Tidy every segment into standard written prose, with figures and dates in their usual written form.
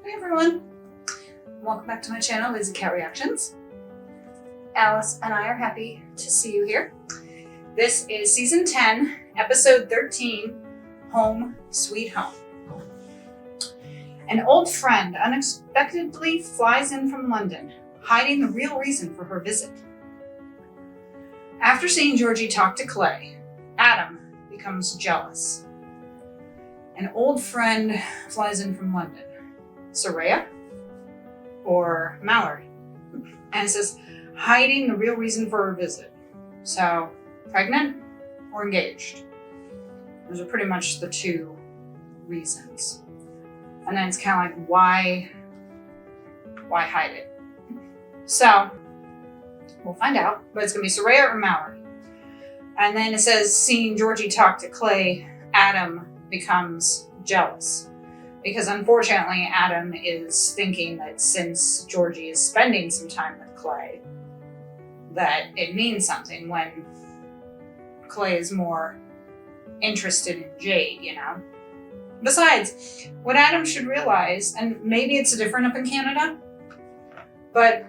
Hey everyone, welcome back to my channel, Lazy Cat Reactions. Alice and I are happy to see you here. This is season 10, episode 13, Home Sweet Home. An old friend unexpectedly flies in from London, hiding the real reason for her visit. After seeing Georgie talk to Clay, Adam becomes jealous. An old friend flies in from London. Soraya or Mallory? And it says, hiding the real reason for her visit. So, pregnant or engaged? Those are pretty much the two reasons. And then it's kind of like, why hide it? So, we'll find out, but it's gonna be Soraya or Mallory. And then it says, seeing Georgie talk to Clay, Adam becomes jealous. Because unfortunately, Adam is thinking that since Georgie is spending some time with Clay, that it means something when Clay is more interested in Jade, you know? Besides, what Adam should realize, and maybe it's different up in Canada, but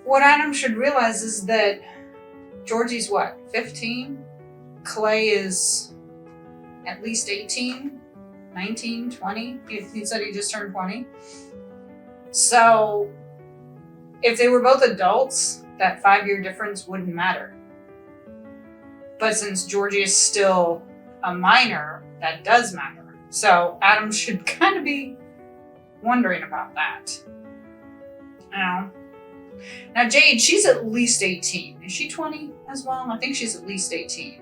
what Adam should realize is that Georgie's what, 15? Clay is at least 18? 19, 20? He said he just turned 20. So if they were both adults, that 5-year difference wouldn't matter. But since Georgie is still a minor, that does matter. So Adam should kind of be wondering about that. You know? Now Jade, she's at least 18. Is she 20 as well? I think she's at least 18.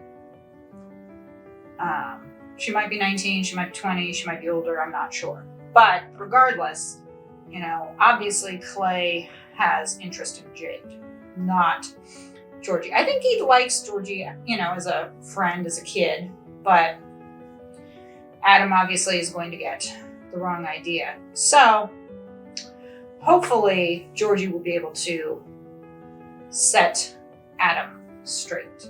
She might be 19, she might be 20, she might be older, I'm not sure. But regardless, you know, obviously Clay has interest in Jade, not Georgie. I think he likes Georgie, you know, as a friend, as a kid, but Adam obviously is going to get the wrong idea. So hopefully Georgie will be able to set Adam straight.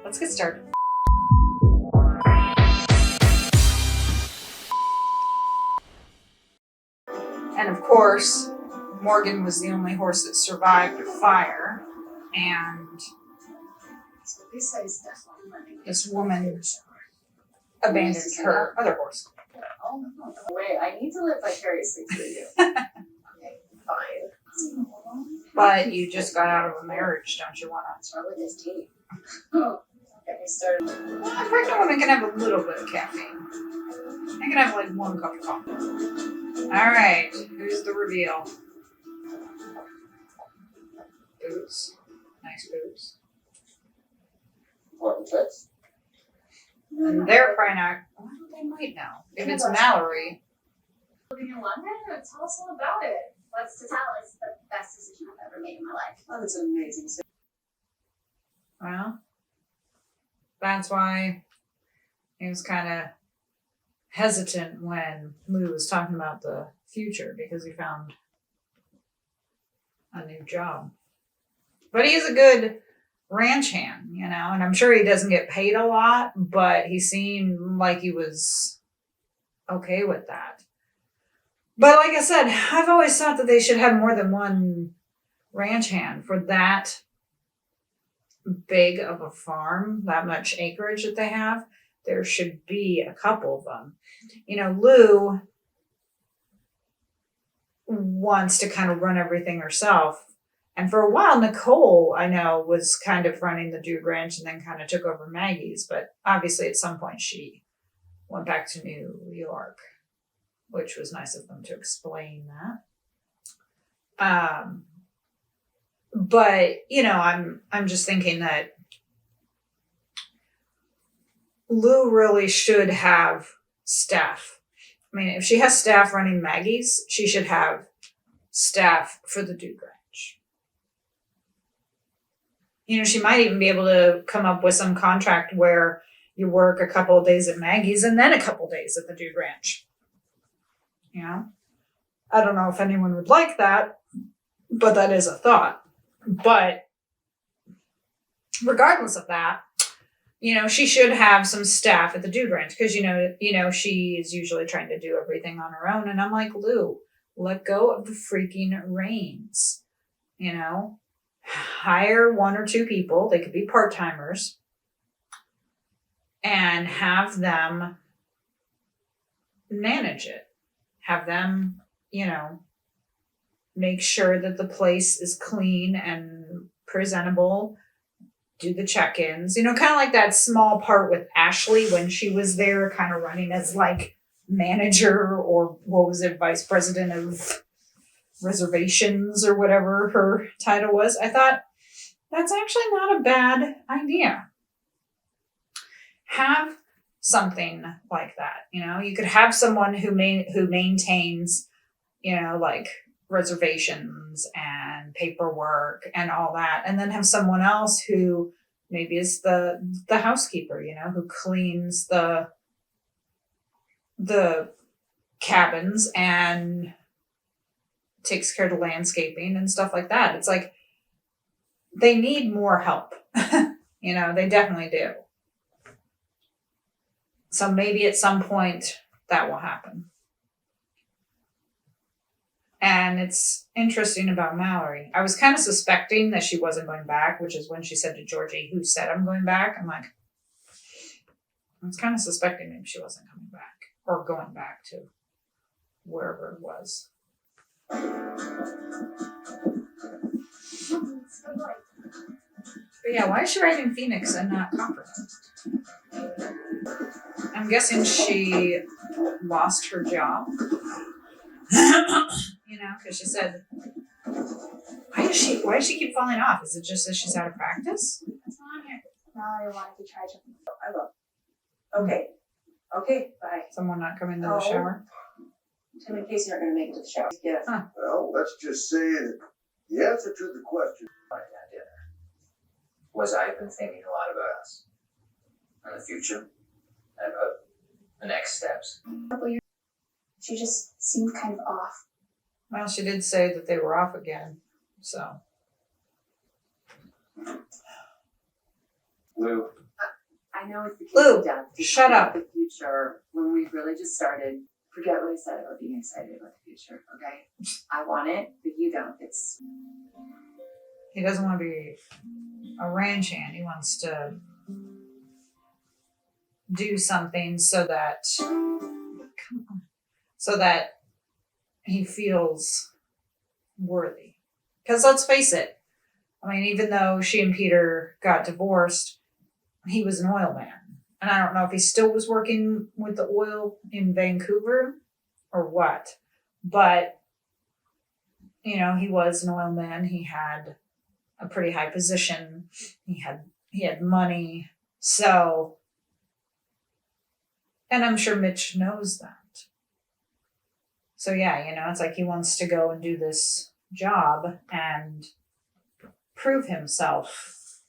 Let's get started. And of course, Morgan was the only horse that survived a fire, and this woman abandoned her other horse. Oh, no. Wait, I need to live vicariously through you. Okay, fine. But you just got out of a marriage, don't you want to? What's wrong with this tea? Oh, get me started. Well, pregnant women can have a little bit of caffeine. They can have like 1 cup of coffee. All right, who's the reveal? Boots. Nice boots. Important fits. And they're crying out, well, they might know. If it's Mallory. Living in London? Tell us all about it. What's to tell? It's the best decision I've ever made in my life. Oh, that's amazing. Well, that's why he was kind of hesitant when Lou was talking about the future, because he found a new job. But he is a good ranch hand, you know, and I'm sure he doesn't get paid a lot, but he seemed like he was okay with that. But like I said, I've always thought that they should have more than one ranch hand for that big of a farm, that much acreage that they have. There should be a couple of them. You know, Lou wants to kind of run everything herself. And for a while, Nicole, I know, was kind of running the Dude Ranch and then kind of took over Maggie's. But obviously at some point she went back to New York, which was nice of them to explain that. But, you know, I'm just thinking that Lou really should have staff. I mean, if she has staff running Maggie's, she should have staff for the Dude Ranch. You know, she might even be able to come up with some contract where you work a couple of days at Maggie's and then a couple of days at the Dude Ranch. You know? I don't know if anyone would like that, but that is a thought. But regardless of that, she should have some staff at the dude ranch because she is usually trying to do everything on her own. And I'm like, Lou, let go of the freaking reins. Hire one or two people. They could be part timers, and have them manage it. Have them, make sure that the place is clean and presentable. Do the check-ins, kind of like that small part with Ashley when she was there, kind of running as like manager, or what was it, vice president of reservations or whatever her title was. I thought that's actually not a bad idea. Have something like that. You could have someone who maintains, like reservations and paperwork and all that, and then have someone else who maybe is the housekeeper, who cleans the cabins and takes care of the landscaping and stuff like that. It's like they need more help. They definitely do. So maybe at some point that will happen. And it's interesting about Mallory. I was kind of suspecting that she wasn't going back, which is when she said to Georgie, who said I'm going back? I'm like, I was kind of suspecting maybe she wasn't coming back or going back to wherever it was. But yeah, why is she writing Phoenix and not Copper? I'm guessing she lost her job. Because she said, why does she keep falling off? Is it just that she's out of practice? That's not on here. Mallory wanted to try jumping. I will. Okay, bye. Someone not coming to the shower? Tim and Casey aren't going to make it to the shower. Yes. Huh. Well, let's just say that the answer to the question At dinner was I've been thinking a lot about us and the future and about the next steps. She just seemed kind of off. Well, she did say that they were off again, so. Lou, I know it's the Lou, kids' death. shut up. The future, when we really just started, forget what I said about being excited about the future, okay? I want it, but you don't. He doesn't want to be a ranch hand. He wants to do something so that he feels worthy. Because let's face it, I mean, even though she and Peter got divorced, he was an oil man. And I don't know if he still was working with the oil in Vancouver or what. But, he was an oil man. He had a pretty high position. He had money. So, and I'm sure Mitch knows that. So yeah, it's like he wants to go and do this job and prove himself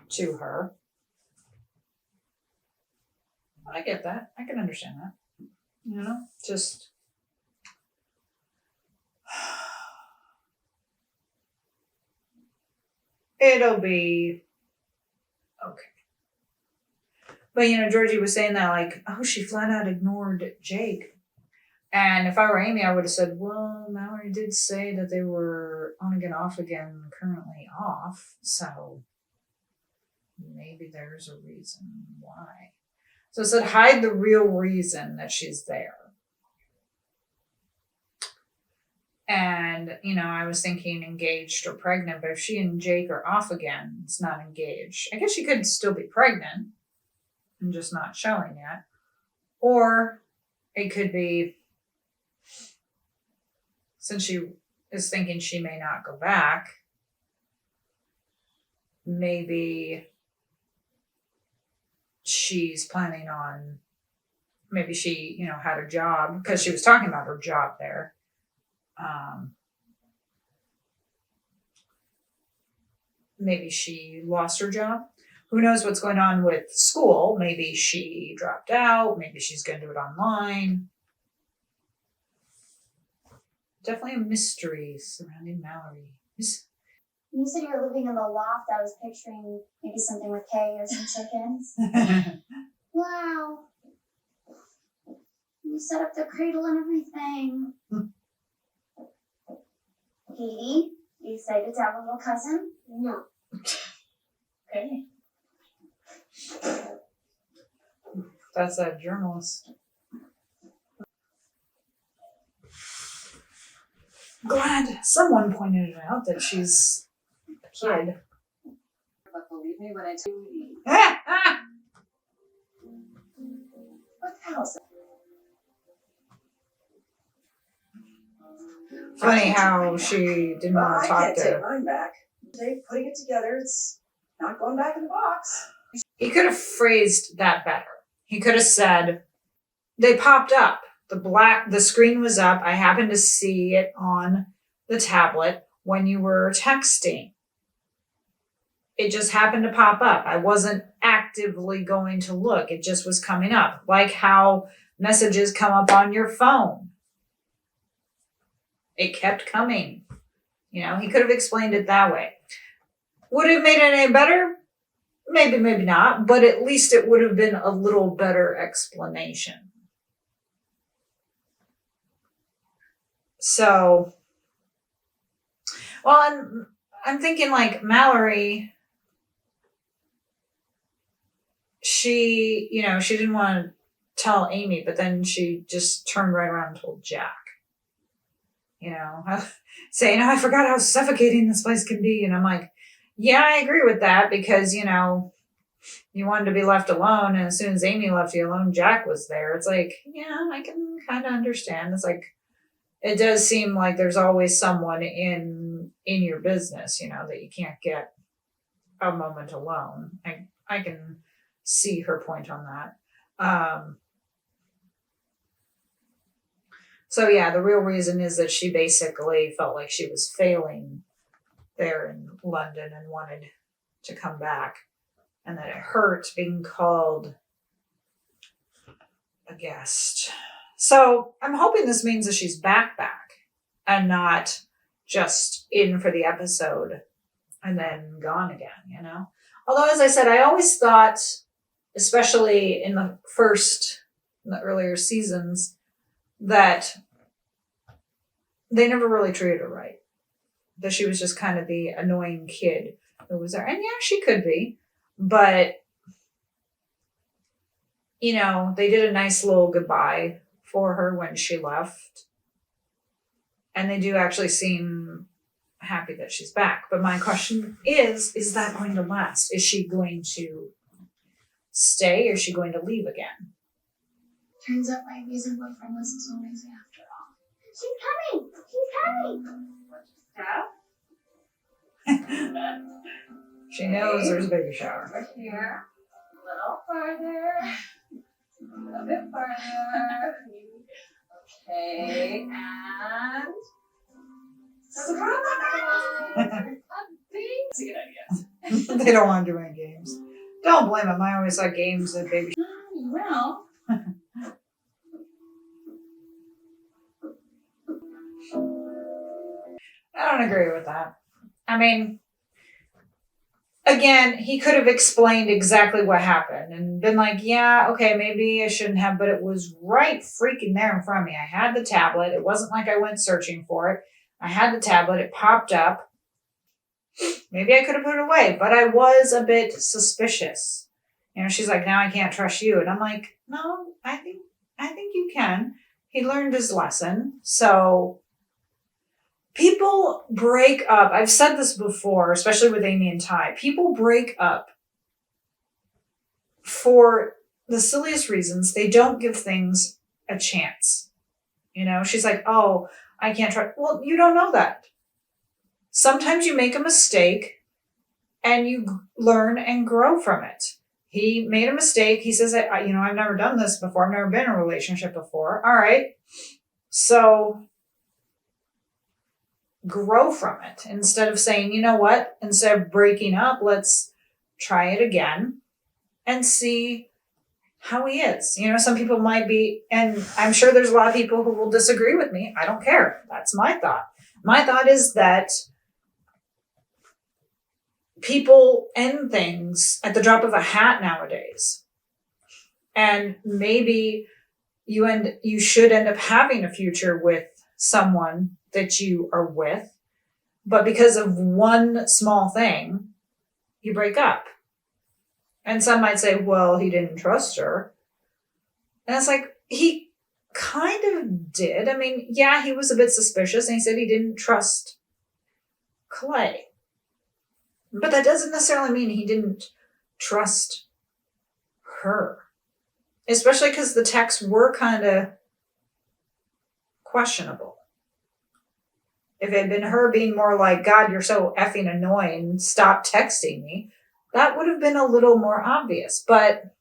to her. I get that. I can understand that. Just it'll be okay. But Georgie was saying that like, oh, she flat out ignored Jake. And if I were Amy, I would have said, well, Mallory did say that they were on again, off again, currently off. So maybe there's a reason why. So it said, hide the real reason that she's there. And, I was thinking engaged or pregnant, but if she and Jake are off again, it's not engaged. I guess she could still be pregnant and just not showing yet. Or it could be, since she is thinking she may not go back, maybe she's planning on, maybe she, had a job, because she was talking about her job there. Maybe she lost her job. Who knows what's going on with school? Maybe she dropped out. Maybe she's going to do it online. Definitely a mystery surrounding Mallory. When you said you were living in the loft, I was picturing maybe something with hay or some chickens. Wow. You set up the cradle and everything. Katie, you excited to have a little cousin? No. Okay. That's a journalist. Glad someone pointed it out that she's a kid. But believe me when I tell you, what the hell? Funny how she didn't want to talk I can't take to. mine back. Putting it together, it's not going back in the box. He could have phrased that better. He could have said, they popped up. The screen was up. I happened to see it on the tablet when you were texting. It just happened to pop up. I wasn't actively going to look. It just was coming up. Like how messages come up on your phone. It kept coming. You know, he could have explained it that way. Would it have made it any better? Maybe, maybe not. But at least it would have been a little better explanation. So, well, I'm thinking like Mallory, she didn't want to tell Amy, but then she just turned right around and told Jack. Saying, I forgot how suffocating this place can be. And I'm like, yeah, I agree with that because, you wanted to be left alone. And as soon as Amy left you alone, Jack was there. It's like, yeah, I can kind of understand. It's like, it does seem like there's always someone in your business, that you can't get a moment alone. I can see her point on that. So yeah, the real reason is that she basically felt like she was failing there in London and wanted to come back, and that it hurt being called a guest. So I'm hoping this means that she's back and not just in for the episode and then gone again, Although, as I said, I always thought, especially in the earlier seasons, that they never really treated her right. That she was just kind of the annoying kid who was there. And yeah, she could be. But, they did a nice little goodbye for her when she left. And they do actually seem happy that she's back. But my question is that going to last? Is she going to stay or is she going to leave again? Turns out my amazing boyfriend wasn't so amazing after all. She's coming! She's coming! She knows there's a baby shower. Over here, a little farther, a little bit farther. Okay, and surprise! It's a good idea. They don't want to do any games. Don't blame them. I always thought games and baby. Well. I don't agree with that. I mean, again, he could have explained exactly what happened and been like, yeah, okay, maybe I shouldn't have, but it was right freaking there in front of me. I had the tablet. It wasn't like I went searching for it. I had the tablet. It popped up. Maybe I could have put it away, but I was a bit suspicious. She's like, now I can't trust you. And I'm like, no, I think you can. He learned his lesson. So people break up. I've said this before, especially with Amy and Ty. People break up for the silliest reasons. They don't give things a chance. She's like, oh, I can't try. Well, you don't know that. Sometimes you make a mistake and you learn and grow from it. He made a mistake. He says, I've never done this before. I've never been in a relationship before. All right. So grow from it instead of saying, you know what, instead of breaking up, let's try it again and see how he is. Some people might be, and I'm sure there's a lot of people who will disagree with me. I don't care. That's my thought. My thought is that people end things at the drop of a hat nowadays. And maybe you should end up having a future with someone that you are with, but because of one small thing, you break up. And some might say, well, he didn't trust her. And it's like, he kind of did. I mean, yeah, he was a bit suspicious, and he said he didn't trust Clay. But that doesn't necessarily mean he didn't trust her. Especially because the texts were kind of questionable. If it had been her being more like, God, you're so effing annoying, stop texting me, that would have been a little more obvious. But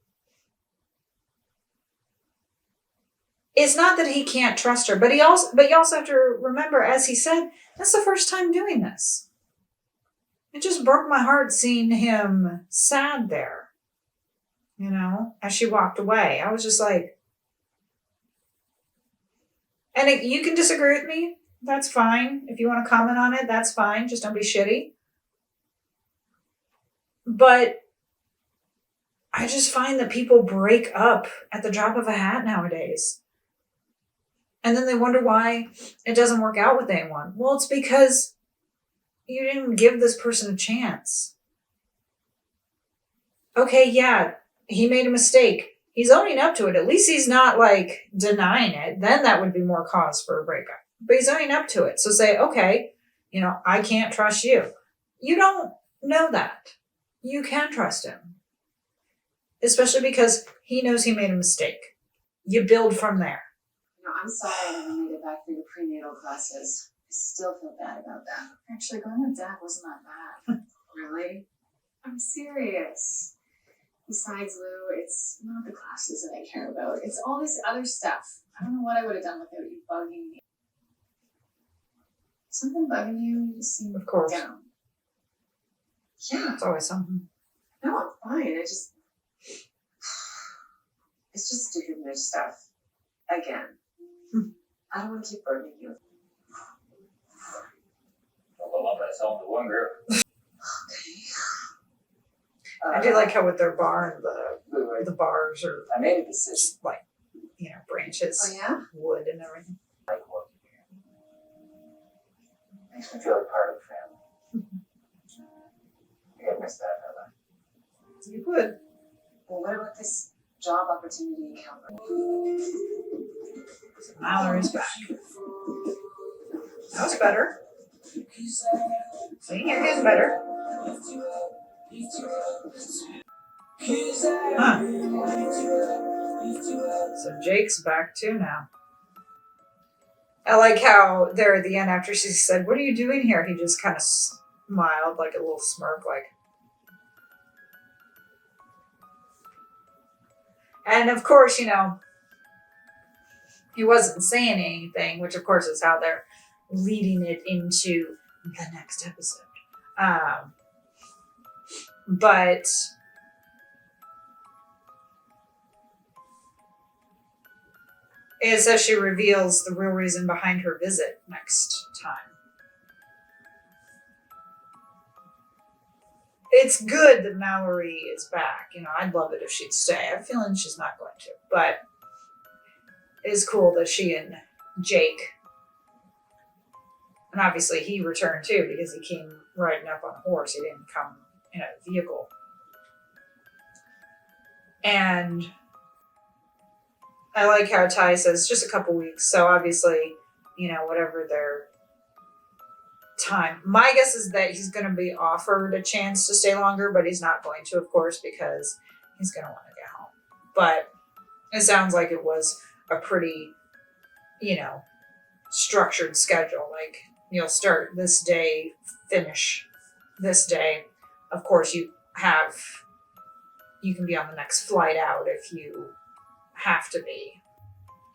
it's not that he can't trust her, but you also have to remember, as he said, that's the first time doing this. It just broke my heart seeing him sad there, as she walked away. I was just like, and you can disagree with me. That's fine. If you want to comment on it, that's fine. Just don't be shitty. But I just find that people break up at the drop of a hat nowadays. And then they wonder why it doesn't work out with anyone. Well, it's because you didn't give this person a chance. Okay, yeah, he made a mistake. He's owning up to it. At least he's not like denying it. Then that would be more cause for a breakup. But he's owning up to it. So say, okay, I can't trust you. You don't know that. You can trust him. Especially because he knows he made a mistake. You build from there. I'm sorry I never made it back for your prenatal classes. I still feel bad about that. Actually, going with Dad wasn't that bad. Really? I'm serious. Besides, Lou, it's not the classes that I care about. It's all this other stuff. I don't know what I would have done without you bugging me. Something bugging you? You just seem Of course. down. Yeah. It's always something. No, I'm fine. It's just stupid Mitch stuff. Again. I don't want to keep burdening you. I'll lump myself to one girl. I do like how with their barn, the bars are I made a decision. just like, branches, Oh, yeah? wood and everything. Like working here. Makes me feel like part of the family. I think I missed that in my life. You would. Well, what about this job opportunity in Calgary? So Mallory's back. That was better. See, here goes better. Huh. So Jake's back too now. I like how there at the end after she said, "What are you doing here?" He just kind of smiled, like a little smirk, like. And of course, he wasn't saying anything, which of course is how they're leading it into the next episode. But it's as she reveals the real reason behind her visit next time. It's good that Mallory is back. I'd love it if she'd stay. I have a feeling she's not going to, but it is cool that she and Jake, and obviously he returned too because he came riding up on a horse. He didn't come in a vehicle. And I like how Ty says just a couple weeks. So obviously, whatever their time. My guess is that he's going to be offered a chance to stay longer, but he's not going to, of course, because he's going to want to get home. But it sounds like it was a pretty, structured schedule. Like, you'll start this day, finish this day. Of course, you can be on the next flight out if you have to be.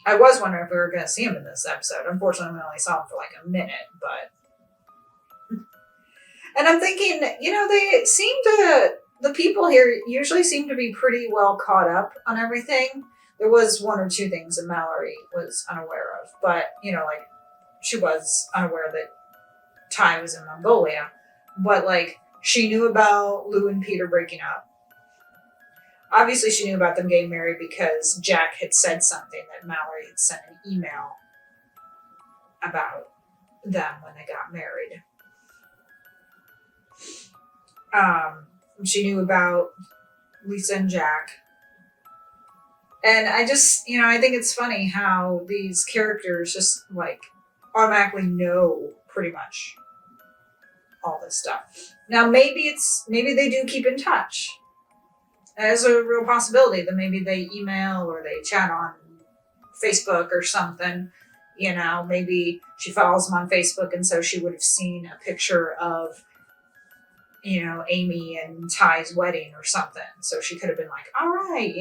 I was wondering if we were going to see him in this episode. Unfortunately, we only saw him for like a minute, but. And I'm thinking, the people here usually seem to be pretty well caught up on everything. There was one or two things that Mallory was unaware of, but, she was unaware that Ty was in Mongolia. But, She knew about Lou and Peter breaking up. Obviously, she knew about them getting married because Jack had said something that Mallory had sent an email about them when they got married. She knew about Lisa and Jack. And I just, I think it's funny how these characters just like automatically know pretty much all this stuff. Now, maybe they do keep in touch. There's a real possibility that maybe they email or they chat on Facebook or something. Maybe she follows him on Facebook, and so she would have seen a picture of, Amy and Ty's wedding or something. So she could have been like, all right,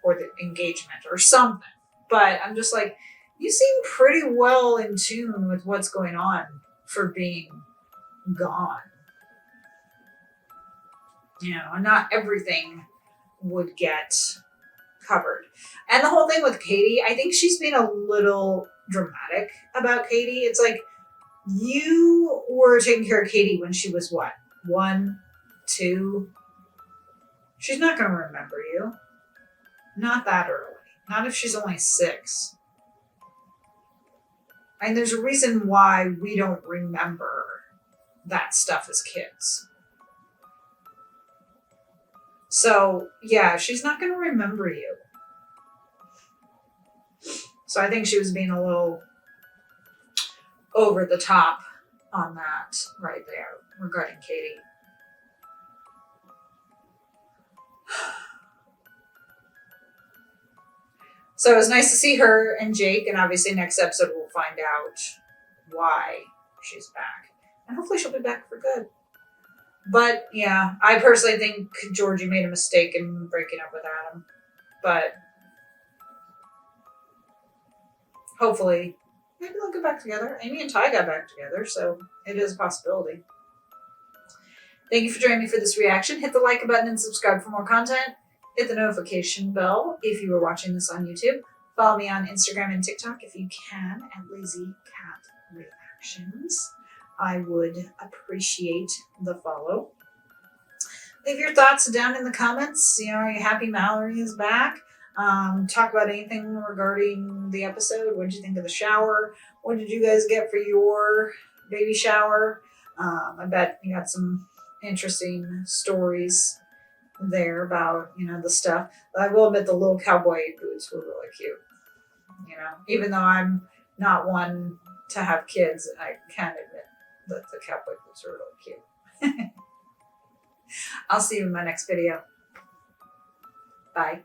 or the engagement or something. But I'm just like, you seem pretty well in tune with what's going on for being gone. And not everything would get covered. And the whole thing with Katie, I think she's being a little dramatic about Katie. It's like, you were taking care of Katie when she was what? 1, 2? She's not going to remember you. Not that early. Not if she's only 6. And there's a reason why we don't remember that stuff as kids. So, yeah, she's not going to remember you. So I think she was being a little over the top on that right there regarding Katie. So it was nice to see her and Jake, and obviously next episode we'll find out why she's back. And hopefully she'll be back for good. But yeah, I personally think Georgie made a mistake in breaking up with Adam. But hopefully, maybe they'll get back together. Amy and Ty got back together, so it is a possibility. Thank you for joining me for this reaction. Hit the like button and subscribe for more content. Hit the notification bell if you are watching this on YouTube. Follow me on Instagram and TikTok if you can at Lazy Cat Reactions. I would appreciate the follow. Leave your thoughts down in the comments. Are you happy Mallory is back? Talk about anything regarding the episode. What did you think of the shower? What did you guys get for your baby shower? I bet you got some interesting stories there about, the stuff. But I will admit the little cowboy boots were really cute. Even though I'm not one to have kids, I can admit that the cowboy boots are really cute. I'll see you in my next video. Bye.